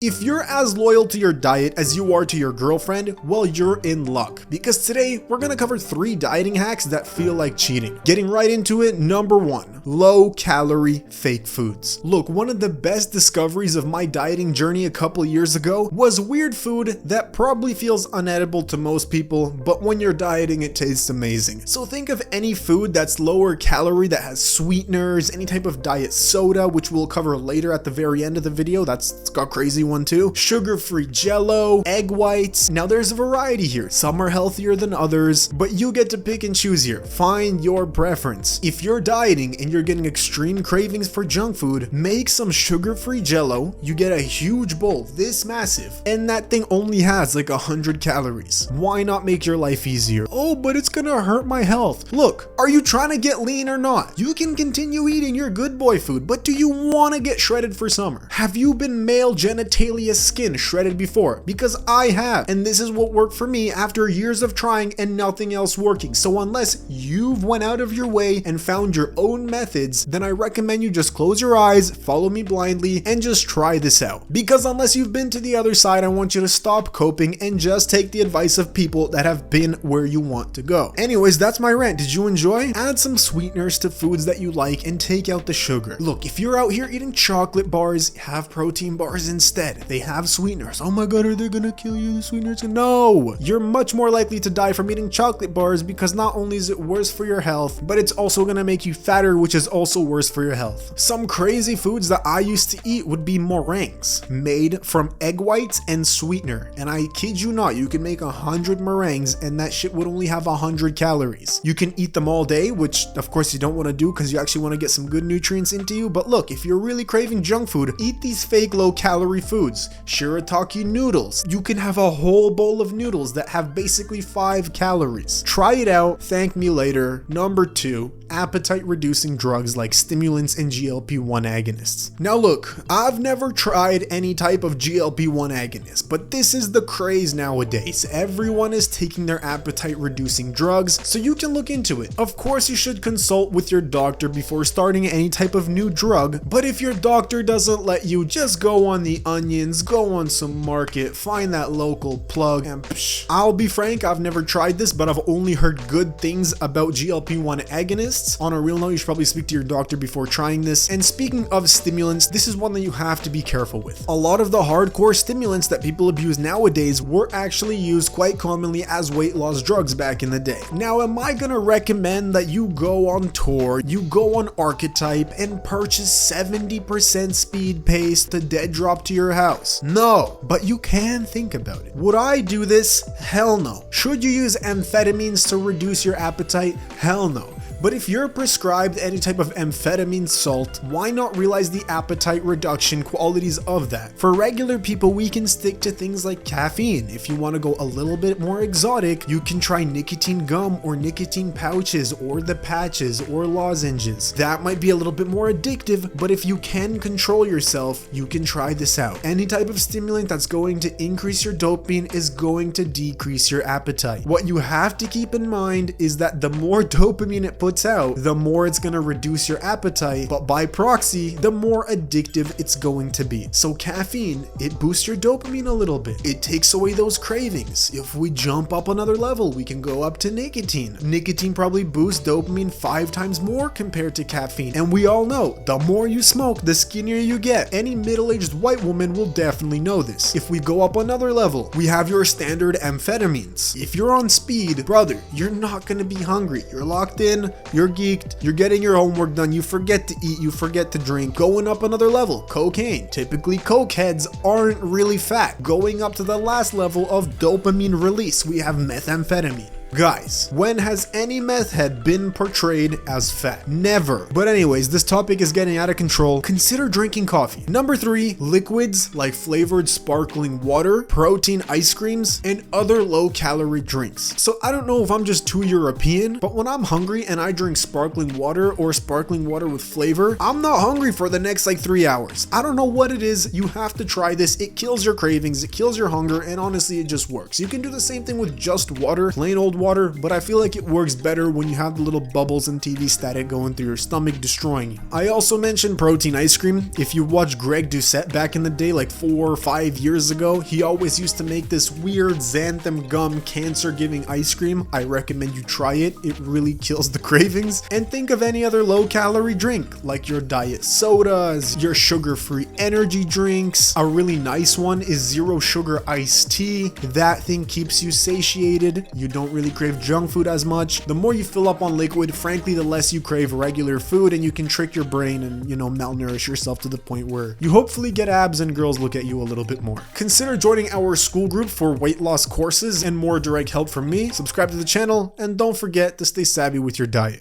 If you're as loyal to your diet as you are to your girlfriend, well, you're in luck. Because today, we're gonna cover 3 dieting hacks that feel like cheating. Getting right into it, number 1, low-calorie fake foods. Look, one of the best discoveries of my dieting journey a couple years ago was weird food that probably feels unedible to most people, but when you're dieting, it tastes amazing. So think of any food that's lower calorie, that has sweeteners, any type of diet soda, which we'll cover later at the very end of the video. It's got crazy one too. Sugar-free Jello, egg whites. Now there's a variety here. Some are healthier than others, but you get to pick and choose here. Find your preference. If you're dieting and you're getting extreme cravings for junk food, make some sugar-free Jello. You get a huge bowl, this massive, and that thing only has like 100 calories. Why not make your life easier? Oh, but it's gonna hurt my health. Look, are you trying to get lean or not? You can continue eating your good boy food, but do you want to get shredded for summer? Have you been male genitalia skin shredded before? Because I have, and this is what worked for me after years of trying and nothing else working. So unless you've went out of your way and found your own methods, then I recommend you just close your eyes, follow me blindly, and just try this out. Because unless you've been to the other side, I want you to stop coping and just take the advice of people that have been where you want to go. Anyways, that's my rant. Did you enjoy? Add some sweeteners to foods that you like and take out the sugar. Look, if you're out here eating chocolate bars, have protein bars instead. They have sweeteners. Oh my god, are they gonna kill you? The sweeteners? No! You're much more likely to die from eating chocolate bars because not only is it worse for your health, but it's also gonna make you fatter, which is also worse for your health. Some crazy foods that I used to eat would be meringues, made from egg whites and sweetener. And I kid you not, you can make 100 meringues and that shit would only have 100 calories. You can eat them all day, which of course you don't want to do because you actually want to get some good nutrients into you. But look, if you're really craving junk food, eat these fake low calorie foods. Shirataki noodles. You can have a whole bowl of noodles that have basically 5 calories. Try it out, thank me later. Number 2, appetite reducing drugs like stimulants and GLP-1 agonists. Now look, I've never tried any type of GLP-1 agonist, but this is the craze nowadays. Everyone is taking their appetite reducing drugs, so you can look into it. Of course, you should consult with your doctor before starting any type of new drug, but if your doctor doesn't let you, just go on the onions, go on some market, find that local plug, and psh. I'll be frank, I've never tried this, but I've only heard good things about GLP-1 agonists. On a real note, you should probably speak to your doctor before trying this. And speaking of stimulants, this is one that you have to be careful with. A lot of the hardcore stimulants that people abuse nowadays were actually used quite commonly as weight loss drugs back in the day. Now, am I gonna recommend that you go on tour, you go on Archetype and purchase 70% speed pace to dead drop to your house? No, but you can think about it. Would I do this? Hell no. Should you use amphetamines to reduce your appetite? Hell no. But if you're prescribed any type of amphetamine salt, why not realize the appetite reduction qualities of that? For regular people, we can stick to things like caffeine. If you want to go a little bit more exotic, you can try nicotine gum or nicotine pouches or the patches or lozenges. That might be a little bit more addictive, but if you can control yourself, you can try this out. Any type of stimulant that's going to increase your dopamine is going to decrease your appetite. What you have to keep in mind is that the more dopamine it puts out, the more it's going to reduce your appetite, but by proxy, the more addictive it's going to be. So caffeine, it boosts your dopamine a little bit. It takes away those cravings. If we jump up another level, we can go up to nicotine. Nicotine probably boosts dopamine 5 times more compared to caffeine. And we all know, the more you smoke, the skinnier you get. Any middle-aged white woman will definitely know this. If we go up another level, we have your standard amphetamines. If you're on speed, brother, you're not going to be hungry. You're locked in, you're geeked, you're getting your homework done, you forget to eat, you forget to drink. Going up another level, cocaine. Typically, coke heads aren't really fat. Going up to the last level of dopamine release, we have methamphetamine. Guys, when has any meth head been portrayed as fat? Never. But anyways, this topic is getting out of control. Consider drinking coffee. Number 3, liquids like flavored sparkling water, protein ice creams, and other low-calorie drinks. So I don't know if I'm just too European, but when I'm hungry and I drink sparkling water or sparkling water with flavor, I'm not hungry for the next 3 hours. I don't know what it is. You have to try this. It kills your cravings, it kills your hunger, and honestly, it just works. You can do the same thing with just water, plain old water, but I feel like it works better when you have the little bubbles and TV static going through your stomach, destroying you. I also mentioned protein ice cream. If you watch Greg Doucette back in the day, like 4 or 5 years ago, he always used to make this weird xanthan gum cancer-giving ice cream. I recommend you try it. It really kills the cravings. And think of any other low-calorie drink, like your diet sodas, your sugar-free energy drinks. A really nice one is zero sugar iced tea. That thing keeps you satiated. You don't really crave junk food as much. The more you fill up on liquid, frankly, the less you crave regular food, and you can trick your brain and, malnourish yourself to the point where you hopefully get abs and girls look at you a little bit more. Consider joining our school group for weight loss courses and more direct help from me. Subscribe to the channel, and don't forget to stay savvy with your diet.